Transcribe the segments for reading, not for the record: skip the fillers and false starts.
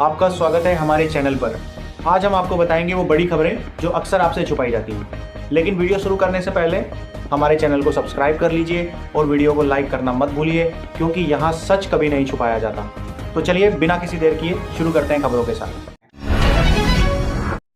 आपका स्वागत है हमारे चैनल पर। आज हम आपको बताएंगे वो बड़ी खबरें जो अक्सर आपसे छुपाई जाती हैं। लेकिन वीडियो शुरू करने से पहले हमारे चैनल को सब्सक्राइब कर लीजिए और वीडियो को लाइक करना मत भूलिए, क्योंकि यहाँ सच कभी नहीं छुपाया जाता। तो चलिए बिना किसी देर किए शुरू करते हैं खबरों के साथ।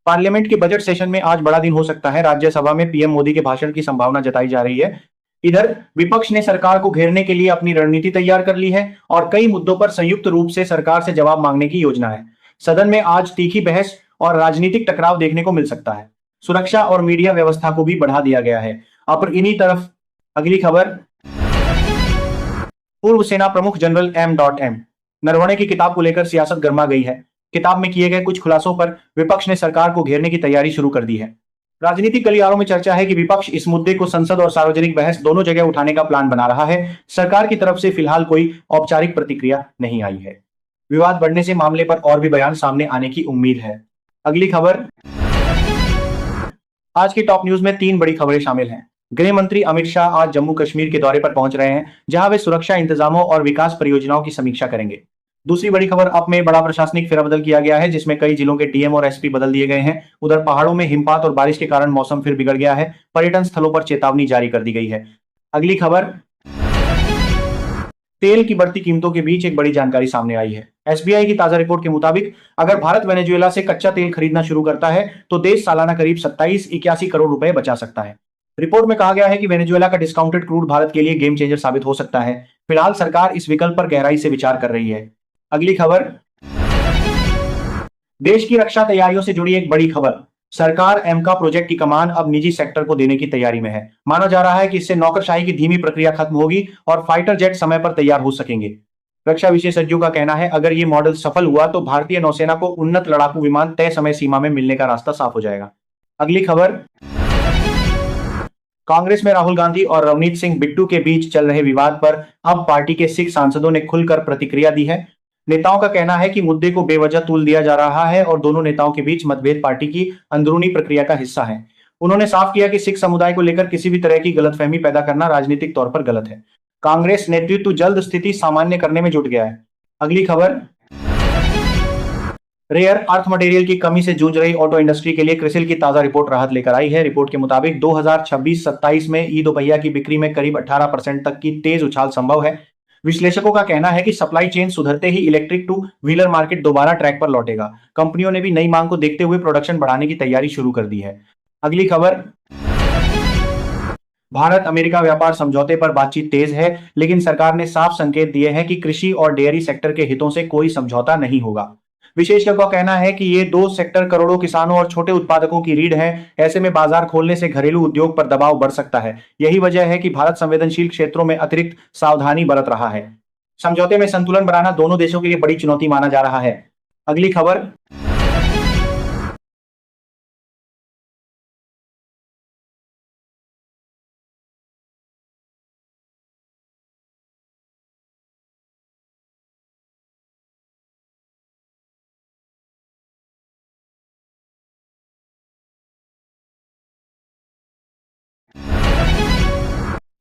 पार्लियामेंट के बजट सेशन में आज बड़ा दिन हो सकता है। राज्यसभा में पीएम मोदी के भाषण की संभावना जताई जा रही है। इधर विपक्ष ने सरकार को घेरने के लिए अपनी रणनीति तैयार कर ली है और कई मुद्दों पर संयुक्त रूप से सरकार से जवाब मांगने की योजना है। सदन में आज तीखी बहस और राजनीतिक टकराव देखने को मिल सकता है। सुरक्षा और मीडिया व्यवस्था को भी बढ़ा दिया गया है। अब इन्हीं तरफ अगली खबर, पूर्व सेना प्रमुख जनरल एम नरवणे की किताब को लेकर सियासत गर्मा गई है। किताब में किए गए कुछ खुलासों पर विपक्ष ने सरकार को घेरने की तैयारी शुरू कर दी है। राजनीतिक गलियारों में चर्चा है कि विपक्ष इस मुद्दे को संसद और सार्वजनिक बहस दोनों जगह उठाने का प्लान बना रहा है। सरकार की तरफ से फिलहाल कोई औपचारिक प्रतिक्रिया नहीं आई है। विवाद बढ़ने से मामले पर और भी बयान सामने आने की उम्मीद है। अगली खबर, आज की टॉप न्यूज में 3 बड़ी खबरें शामिल हैं। गृह मंत्री अमित शाह आज जम्मू कश्मीर के दौरे पर पहुंच रहे हैं, जहां वे सुरक्षा इंतजामों और विकास परियोजनाओं की समीक्षा करेंगे। दूसरी बड़ी खबर, अब में बड़ा प्रशासनिक फेरबदल किया गया है, जिसमें कई जिलों के डीएम और एसपी बदल दिए गए हैं। उधर पहाड़ों में हिमपात और बारिश के कारण मौसम फिर बिगड़ गया है। पर्यटन स्थलों पर चेतावनी जारी कर दी गई है। अगली खबर, तेल की बढ़ती कीमतों के बीच एक बड़ी जानकारी सामने आई है। एसबीआई की ताजा रिपोर्ट के मुताबिक अगर भारत वेनेजुएला से कच्चा तेल खरीदना शुरू करता है तो देश सालाना करीब 27-81 करोड़ रुपए बचा सकता है। रिपोर्ट में कहा गया है कि वेनेजुएला का डिस्काउंटेड क्रूड भारत के लिए गेम चेंजर साबित हो सकता है। फिलहाल सरकार इस विकल्प पर गहराई से विचार कर रही है। अगली खबर, देश की रक्षा तैयारियों से जुड़ी एक बड़ी खबर, सरकार एमका प्रोजेक्ट की कमान अब निजी सेक्टर को देने की तैयारी में है। माना जा रहा है कि इससे नौकरशाही की धीमी प्रक्रिया खत्म होगी और फाइटर जेट समय पर तैयार हो सकेंगे। रक्षा विशेषज्ञों का कहना है अगर ये मॉडल सफल हुआ तो भारतीय नौसेना को उन्नत लड़ाकू विमान तय समय सीमा में मिलने का रास्ता साफ हो जाएगा। अगली खबर, कांग्रेस में राहुल गांधी और रवनीत सिंह बिट्टू के बीच चल रहे विवाद पर अब पार्टी के 6 सांसदों ने खुलकर प्रतिक्रिया दी है। नेताओं का कहना है कि मुद्दे को बेवजह तूल दिया जा रहा है और दोनों नेताओं के बीच मतभेद पार्टी की अंदरूनी प्रक्रिया का हिस्सा है। उन्होंने साफ किया कि सिख समुदाय को लेकर किसी भी तरह की गलतफहमी पैदा करना राजनीतिक तौर पर गलत है। कांग्रेस नेतृत्व जल्द स्थिति सामान्य करने में जुट गया है। अगली खबर, रेयर अर्थ मटेरियल की कमी से जूझ रही ऑटो इंडस्ट्री के लिए क्रिसिल की ताजा रिपोर्ट राहत लेकर आई है। रिपोर्ट के मुताबिक 2026-27 में ई दोपहिया की बिक्री में करीब 18% तक की तेज उछाल संभव है। विश्लेषकों का कहना है कि सप्लाई चेन सुधरते ही इलेक्ट्रिक टू व्हीलर मार्केट दोबारा ट्रैक पर लौटेगा। कंपनियों ने भी नई मांग को देखते हुए प्रोडक्शन बढ़ाने की तैयारी शुरू कर दी है। अगली खबर, भारत अमेरिका व्यापार समझौते पर बातचीत तेज है, लेकिन सरकार ने साफ संकेत दिए हैं कि कृषि और डेयरी सेक्टर के हितों से कोई समझौता नहीं होगा। विशेषज्ञों का कहना है कि ये 2 सेक्टर करोड़ों किसानों और छोटे उत्पादकों की रीढ़ है। ऐसे में बाजार खोलने से घरेलू उद्योग पर दबाव बढ़ सकता है। यही वजह है कि भारत संवेदनशील क्षेत्रों में अतिरिक्त सावधानी बरत रहा है। समझौते में संतुलन बनाना दोनों देशों के लिए बड़ी चुनौती माना जा रहा है। अगली खबर,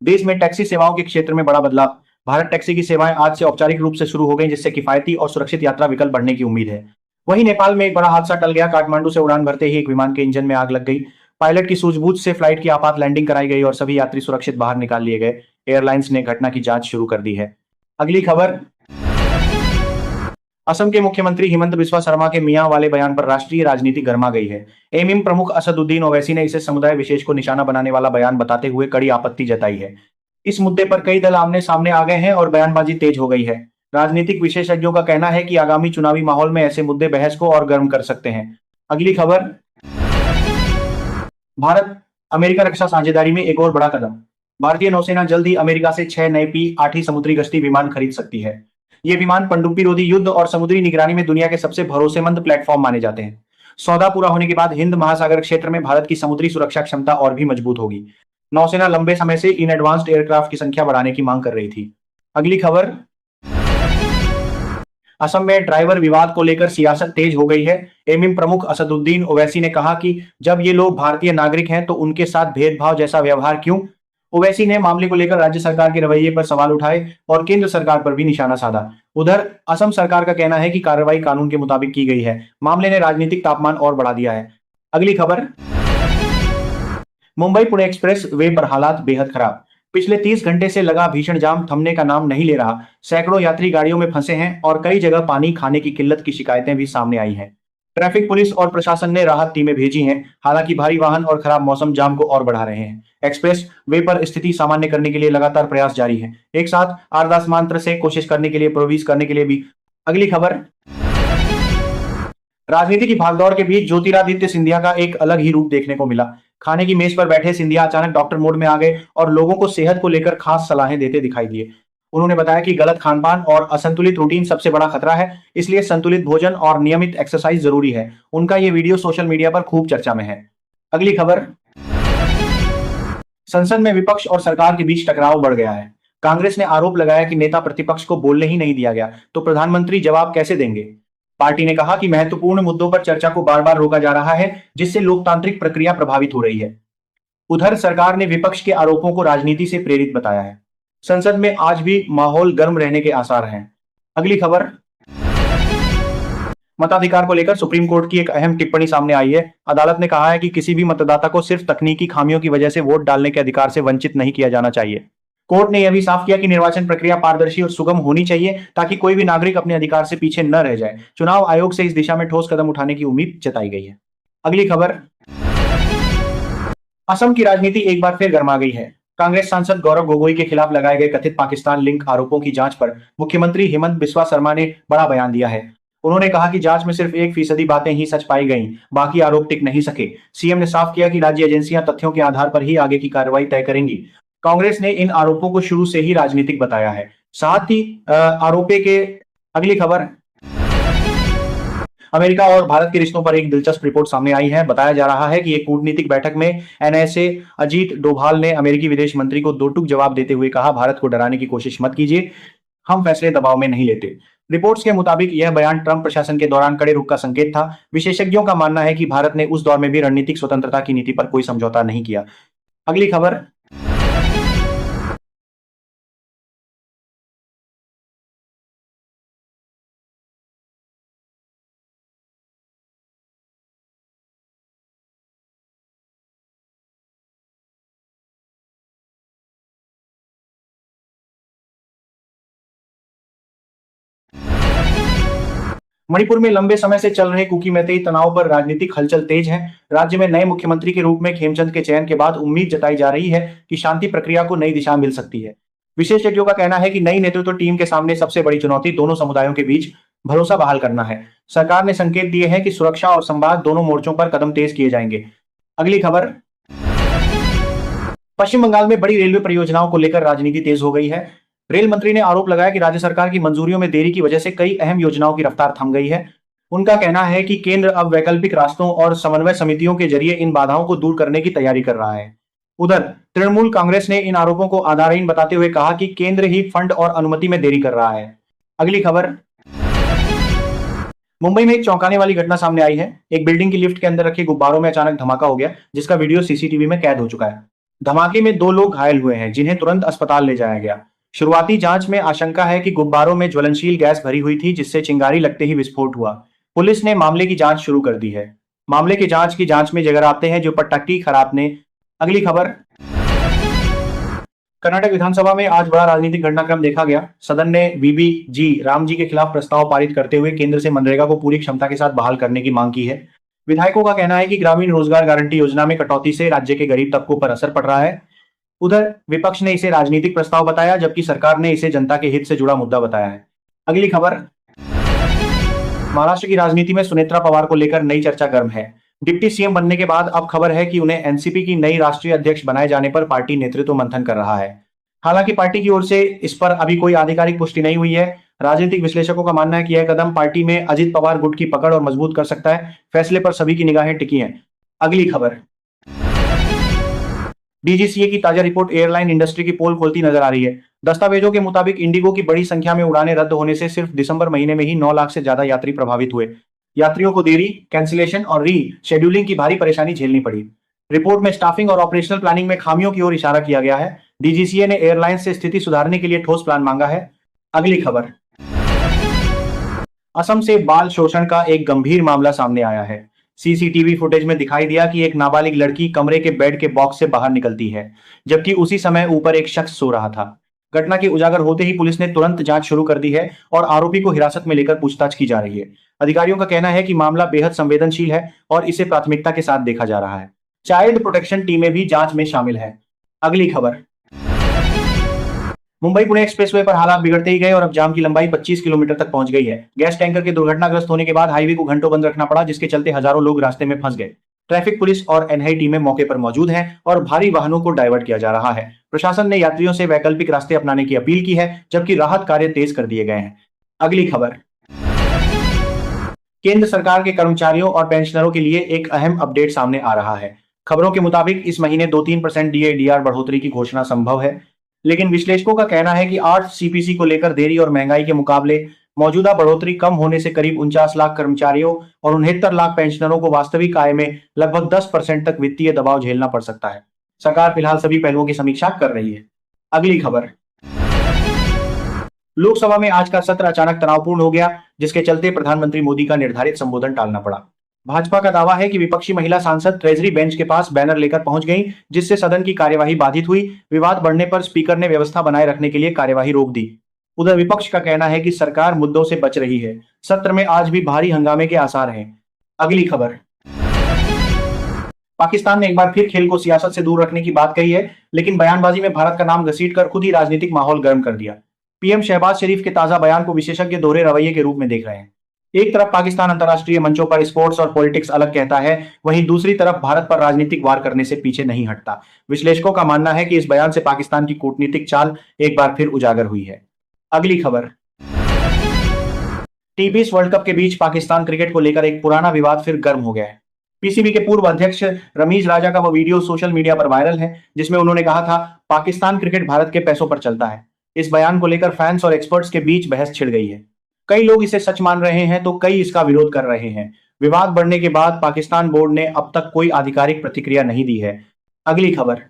देश में टैक्सी सेवाओं के क्षेत्र में बड़ा बदलाव। भारत टैक्सी की सेवाएं आज से औपचारिक रूप से शुरू हो गई, जिससे किफायती और सुरक्षित यात्रा विकल्प बढ़ने की उम्मीद है। वहीं नेपाल में एक बड़ा हादसा टल गया। काठमांडू से उड़ान भरते ही एक विमान के इंजन में आग लग गई। पायलट की सूझबूझ से फ्लाइट की आपात लैंडिंग कराई गई और सभी यात्री सुरक्षित बाहर निकाल लिए गए। एयरलाइंस ने घटना की जांच शुरू कर दी है। अगली खबर, असम के मुख्यमंत्री हिमंत बिस्वा शर्मा के मियां वाले बयान पर राष्ट्रीय राजनीति गर्मा गई है। एमएम प्रमुख असदुद्दीन ओवैसी ने इसे समुदाय विशेष को निशाना बनाने वाला बयान बताते हुए कड़ी आपत्ति जताई है। इस मुद्दे पर कई दल आमने सामने आ गए हैं और बयानबाजी तेज हो गई है। राजनीतिक विशेषज्ञों का कहना है कि आगामी चुनावी माहौल में ऐसे मुद्दे बहस को और गर्म कर सकते हैं। अगली खबर, भारत अमेरिका रक्षा साझेदारी में एक और बड़ा कदम। भारतीय नौसेना जल्द ही अमेरिका से 6 नए P-8 समुद्री गश्ती विमान खरीद सकती है। ये विमान पनडुब्बी रोधी युद्ध और समुद्री निगरानी में दुनिया के सबसे भरोसेमंद प्लेटफॉर्म माने जाते हैं। सौदा पूरा होने के बाद हिंद महासागर क्षेत्र में भारत की समुद्री सुरक्षा क्षमता और भी मजबूत होगी। नौसेना लंबे समय से इन एडवांस्ड एयरक्राफ्ट की संख्या बढ़ाने की मांग कर रही थी। अगली खबर, असम में ड्राइवर विवाद को लेकर सियासत तेज हो गई है। एमएम प्रमुख असदुद्दीन ओवैसी ने कहा कि जब ये लोग भारतीय नागरिक हैं तो उनके साथ भेदभाव जैसा व्यवहार क्यों। ओवैसी ने मामले को लेकर राज्य सरकार के रवैये पर सवाल उठाए और केंद्र सरकार पर भी निशाना साधा। उधर असम सरकार का कहना है कि कार्रवाई कानून के मुताबिक की गई है। मामले ने राजनीतिक तापमान और बढ़ा दिया है। अगली खबर, मुंबई पुणे एक्सप्रेस वे पर हालात बेहद खराब। पिछले 30 घंटे से लगा भीषण जाम थमने का नाम नहीं ले रहा। सैकड़ों यात्री गाड़ियों में फंसे हैं और कई जगह पानी खाने की किल्लत की शिकायतें भी सामने आई हैं। ट्रैफिक पुलिस और प्रशासन ने राहत टीमें भेजी हैं। हालांकि भारी वाहन और खराब मौसम जाम को और बढ़ा रहे हैं। एक्सप्रेस वे पर स्थिति सामान्य करने के लिए लगातार प्रयास जारी है। एक साथ अरदास मंत्र से कोशिश करने के लिए प्रवेश करने के लिए भी। अगली खबर, राजनीति की भागदौड़ के बीच ज्योतिरादित्य सिंधिया का एक अलग ही रूप देखने को मिला। खाने की मेज पर बैठे सिंधिया अचानक डॉक्टर मोड में आ गए और लोगों को सेहत को लेकर खास सलाहें देते दिखाई दिए। उन्होंने बताया कि गलत खानपान और असंतुलित रूटीन सबसे बड़ा खतरा है, इसलिए संतुलित भोजन और नियमित एक्सरसाइज जरूरी है। उनका ये वीडियो सोशल मीडिया पर खूब चर्चा में है। अगली खबर, संसद में विपक्ष और सरकार के बीच टकराव बढ़ गया है। कांग्रेस ने आरोप लगाया कि नेता प्रतिपक्ष को बोलने ही नहीं दिया गया, तो प्रधानमंत्री जवाब कैसे देंगे। पार्टी ने कहा कि महत्वपूर्ण मुद्दों पर चर्चा को बार बार रोका जा रहा है, जिससे लोकतांत्रिक प्रक्रिया प्रभावित हो रही है। उधर सरकार ने विपक्ष के आरोपों को राजनीति से प्रेरित बताया है। संसद में आज भी माहौल गर्म रहने के आसार हैं। अगली खबर, मताधिकार को लेकर सुप्रीम कोर्ट की एक अहम टिप्पणी सामने आई है। अदालत ने कहा है कि किसी भी मतदाता को सिर्फ तकनीकी खामियों की वजह से वोट डालने के अधिकार से वंचित नहीं किया जाना चाहिए। कोर्ट ने यह भी साफ किया कि निर्वाचन प्रक्रिया पारदर्शी और सुगम होनी चाहिए, ताकि कोई भी नागरिक अपने अधिकार से पीछे न रह जाए। चुनाव आयोग से इस दिशा में ठोस कदम उठाने की उम्मीद जताई गई है। अगली खबर, असम की राजनीति एक बार फिर गर्मा गई है। कांग्रेस सांसद गौरव गोगोई के खिलाफ लगाए गए कथित पाकिस्तान लिंक आरोपों की जांच पर मुख्यमंत्री हेमंत बिस्वा शर्मा ने बड़ा बयान दिया है। उन्होंने कहा कि जांच में सिर्फ 1% बातें ही सच पाई गईं, बाकी आरोप टिक नहीं सके। सीएम ने साफ किया कि राज्य एजेंसियां तथ्यों के आधार पर ही आगे की कार्रवाई तय करेंगी। कांग्रेस ने इन आरोपों को शुरू से ही राजनीतिक बताया है। साथ ही आरोपी के। अगली खबर, अमेरिका और भारत के रिश्तों पर एक दिलचस्प रिपोर्ट सामने आई है। बताया जा रहा है कि एक कूटनीतिक बैठक में एनएसए अजीत डोभाल ने अमेरिकी विदेश मंत्री को दो टूक जवाब देते हुए कहा, भारत को डराने की कोशिश मत कीजिए, हम फैसले दबाव में नहीं लेते। रिपोर्ट्स के मुताबिक यह बयान ट्रंप प्रशासन के दौरान कड़े रुख का संकेत था। विशेषज्ञों का मानना है कि भारत ने उस दौर में भी रणनीतिक स्वतंत्रता की नीति पर कोई समझौता नहीं किया। अगली खबर, मणिपुर में लंबे समय से चल रहे कुकी मैतेई तनाव पर राजनीतिक हलचल तेज है। राज्य में नए मुख्यमंत्री के रूप में खेमचंद के चयन के बाद उम्मीद जताई जा रही है कि शांति प्रक्रिया को नई दिशा मिल सकती है। विशेषज्ञों का कहना है कि नई नेतृत्व टीम के सामने सबसे बड़ी चुनौती दोनों समुदायों के बीच भरोसा बहाल करना है। सरकार ने संकेत दिए हैं कि सुरक्षा और संवाद दोनों मोर्चों पर कदम तेज किए जाएंगे। अगली खबर, पश्चिम बंगाल में बड़ी रेलवे परियोजनाओं को लेकर राजनीति तेज हो गई है। रेल मंत्री ने आरोप लगाया कि राज्य सरकार की मंजूरियों में देरी की वजह से कई अहम योजनाओं की रफ्तार थम गई है। उनका कहना है कि केंद्र अब वैकल्पिक रास्तों और समन्वय समितियों के जरिए इन बाधाओं को दूर करने की तैयारी कर रहा है। उधर तृणमूल कांग्रेस ने इन आरोपों को आधारहीन बताते हुए कहा कि केंद्र ही फंड और अनुमति में देरी कर रहा है। अगली खबर, मुंबई में एक चौंकाने वाली घटना सामने आई है। एक बिल्डिंग की लिफ्ट के अंदर रखे गुब्बारों में अचानक धमाका हो गया, जिसका वीडियो सीसीटीवी में कैद हो चुका है। धमाके में 2 लोग घायल हुए हैं, जिन्हें तुरंत अस्पताल ले जाया गया। शुरुआती जांच में आशंका है कि गुब्बारों में ज्वलनशील गैस भरी हुई थी, जिससे चिंगारी लगते ही विस्फोट हुआ। पुलिस ने मामले की जांच शुरू कर दी है। मामले की जांच में जगह आते हैं जो पट्टाकी खराब ने। अगली खबर, कर्नाटक विधानसभा में आज बड़ा राजनीतिक घटनाक्रम देखा गया। सदन ने वीबीजी राम जी के खिलाफ प्रस्ताव पारित करते हुए केंद्र से मनरेगा को पूरी क्षमता के साथ बहाल करने की मांग की है। विधायकों का कहना है कि ग्रामीण रोजगार गारंटी योजना में कटौती से राज्य के गरीब तबकों पर असर पड़ रहा है। उधर विपक्ष ने इसे राजनीतिक प्रस्ताव बताया, जबकि सरकार ने इसे जनता के हित से जुड़ा मुद्दा बताया है। अगली खबर, महाराष्ट्र की राजनीति में सुनेत्रा पवार को लेकर नई चर्चा गर्म है। डिप्टी सीएम बनने के बाद अब खबर है कि उन्हें एनसीपी की नई राष्ट्रीय अध्यक्ष बनाए जाने पर पार्टी नेतृत्व मंथन कर रहा है। हालांकि पार्टी की ओर से इस पर अभी कोई आधिकारिक पुष्टि नहीं हुई है। राजनीतिक विश्लेषकों का मानना है कि यह कदम पार्टी में अजित पवार गुट की पकड़ और मजबूत कर सकता है। फैसले पर सभी की निगाहें टिकी हैं। अगली खबर, डीजीसीए की ताजा रिपोर्ट एयरलाइन इंडस्ट्री की पोल खोलती नजर आ रही है। दस्तावेजों के मुताबिक इंडिगो की बड़ी संख्या में उड़ानें रद्द होने से सिर्फ दिसंबर महीने में ही 9 लाख से ज्यादा यात्री प्रभावित हुए। यात्रियों को देरी, कैंसिलेशन और री शेड्यूलिंग की भारी परेशानी झेलनी पड़ी। रिपोर्ट में स्टाफिंग और ऑपरेशनल प्लानिंग में खामियों की ओर इशारा किया गया है। डीजीसीए ने एयरलाइंस से स्थिति सुधारने के लिए ठोस प्लान मांगा है। अगली खबर, असम से बाल शोषण का एक गंभीर मामला सामने आया है। सीसीटीवी फुटेज में दिखाई दिया कि एक नाबालिग लड़की कमरे के बेड के बॉक्स से बाहर निकलती है, जबकि उसी समय ऊपर एक शख्स सो रहा था। घटना के उजागर होते ही पुलिस ने तुरंत जांच शुरू कर दी है और आरोपी को हिरासत में लेकर पूछताछ की जा रही है। अधिकारियों का कहना है कि मामला बेहद संवेदनशील है और इसे प्राथमिकता के साथ देखा जा रहा है। चाइल्ड प्रोटेक्शन टीमें भी जांच में शामिल है। अगली खबर, मुंबई पुणे एक्सप्रेसवे पर हालात बिगड़ते ही गए और अब जाम की लंबाई 25 किलोमीटर तक पहुंच गई है। गैस टैंकर के दुर्घटनाग्रस्त होने के बाद हाईवे को घंटों बंद रखना पड़ा, जिसके चलते हजारों लोग रास्ते में फंस गए। ट्रैफिक पुलिस और एनआई टीमें मौके पर मौजूद हैं और भारी वाहनों को डाइवर्ट किया जा रहा है। प्रशासन ने यात्रियों से वैकल्पिक रास्ते अपनाने की अपील की है, जबकि राहत कार्य तेज कर दिए गए हैं। अगली खबर, केंद्र सरकार के कर्मचारियों और पेंशनरों के लिए एक अहम अपडेट सामने आ रहा है। खबरों के मुताबिक इस महीने 2-3% डीए/डीआर बढ़ोतरी की घोषणा संभव है, लेकिन विश्लेषकों का कहना है कि 8 सीपीसी को लेकर देरी और महंगाई के मुकाबले मौजूदा बढ़ोतरी कम होने से करीब 49 लाख कर्मचारियों और 69 लाख पेंशनरों को वास्तविक आय में लगभग 10% तक वित्तीय दबाव झेलना पड़ सकता है। सरकार फिलहाल सभी पहलुओं की समीक्षा कर रही है। अगली खबर, लोकसभा में आज का सत्र अचानक तनावपूर्ण हो गया, जिसके चलते प्रधानमंत्री मोदी का निर्धारित संबोधन टालना पड़ा। भाजपा का दावा है कि विपक्षी महिला सांसद ट्रेजरी बेंच के पास बैनर लेकर पहुंच गईं, जिससे सदन की कार्यवाही बाधित हुई। विवाद बढ़ने पर स्पीकर ने व्यवस्था बनाए रखने के लिए कार्यवाही रोक दी। उधर विपक्ष का कहना है कि सरकार मुद्दों से बच रही है। सत्र में आज भी भारी हंगामे के आसार हैं। अगली खबर, पाकिस्तान ने एक बार फिर खेल को सियासत से दूर रखने की बात कही है, लेकिन बयानबाजी में भारत का नाम घसीटकर खुद ही राजनीतिक माहौल गर्म कर दिया। पीएम शहबाज शरीफ के ताजा बयान को विशेषज्ञ दोहरे रवैये के रूप में देख रहे हैं। एक तरफ पाकिस्तान अंतर्राष्ट्रीय मंचों पर स्पोर्ट्स और पॉलिटिक्स अलग कहता है, वहीं दूसरी तरफ भारत पर राजनीतिक वार करने से पीछे नहीं हटता। विश्लेषकों का मानना है कि इस बयान से पाकिस्तान की कूटनीतिक चाल एक बार फिर उजागर हुई है। अगली खबर, टी20 वर्ल्ड कप के बीच पाकिस्तान क्रिकेट को लेकर एक पुराना विवाद फिर गर्म हो गया है। पीसीबी के पूर्व अध्यक्ष रमीज राजा का वो वीडियो सोशल मीडिया पर वायरल है, जिसमें उन्होंने कहा था, पाकिस्तान क्रिकेट भारत के पैसों पर चलता है। इस बयान को लेकर फैंस और एक्सपर्ट्स के बीच बहस छिड़ गई है। कई लोग इसे सच मान रहे हैं तो कई इसका विरोध कर रहे हैं। विवाद बढ़ने के बाद पाकिस्तान बोर्ड ने अब तक कोई आधिकारिक प्रतिक्रिया नहीं दी है। अगली खबर,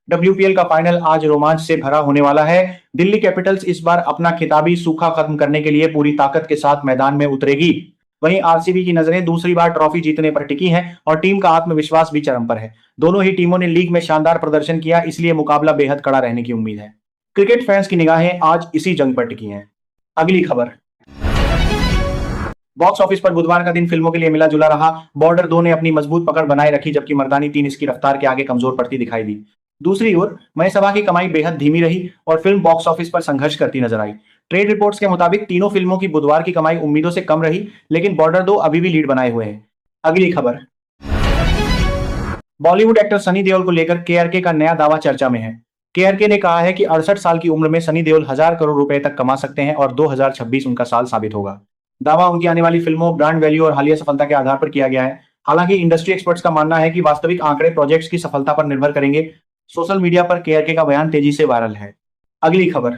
डब्ल्यूपीएल का फाइनल आज रोमांच से भरा होने वाला है। दिल्ली कैपिटल्स इस बार अपना खिताबी सूखा खत्म करने के लिए पूरी ताकत के साथ मैदान में उतरेगी। वहीं आरसीबी की नजरें दूसरी बार ट्रॉफी जीतने पर टिकी हैं और टीम का आत्मविश्वास भी चरम पर है। दोनों ही टीमों ने लीग में शानदार प्रदर्शन किया, इसलिए मुकाबला बेहद कड़ा रहने की उम्मीद है। क्रिकेट फैंस की निगाहें आज इसी जंग पर टिकी हैं। अगली खबर, बॉक्स ऑफिस पर बुधवार का दिन फिल्मों के लिए मिला जुला रहा। बॉर्डर 2 ने अपनी मजबूत पकड़ बनाए रखी, जबकि मर्दानी 3 इसकी रफ्तार के आगे कमजोर पड़ती दिखाई दी। दूसरी ओर मयसभा की कमाई बेहद धीमी रही और फिल्म बॉक्स ऑफिस पर संघर्ष करती नजर आई। ट्रेड रिपोर्ट्स के मुताबिक तीनों फिल्मों की बुधवार की कमाई उम्मीदों से कम रही, लेकिन बॉर्डर 2 अभी भी लीड बनाए हुए है। अगली खबर, बॉलीवुड एक्टर सनी देओल को लेकर केआरके का नया दावा चर्चा में है। केआरके ने कहा है कि 68 साल की उम्र में सनी देओल 1000 करोड़ रुपए तक कमा सकते हैं और 2026 उनका साल साबित होगा। दावा उनकी आने वाली फिल्मों, ब्रांड वैल्यू और हालिया सफलता के आधार पर किया गया है। हालांकि इंडस्ट्री एक्सपर्ट्स का मानना है कि वास्तविक आंकड़े प्रोजेक्ट्स की सफलता पर निर्भर करेंगे। सोशल मीडिया पर केआरके का बयान तेजी से वायरल है। अगली खबर,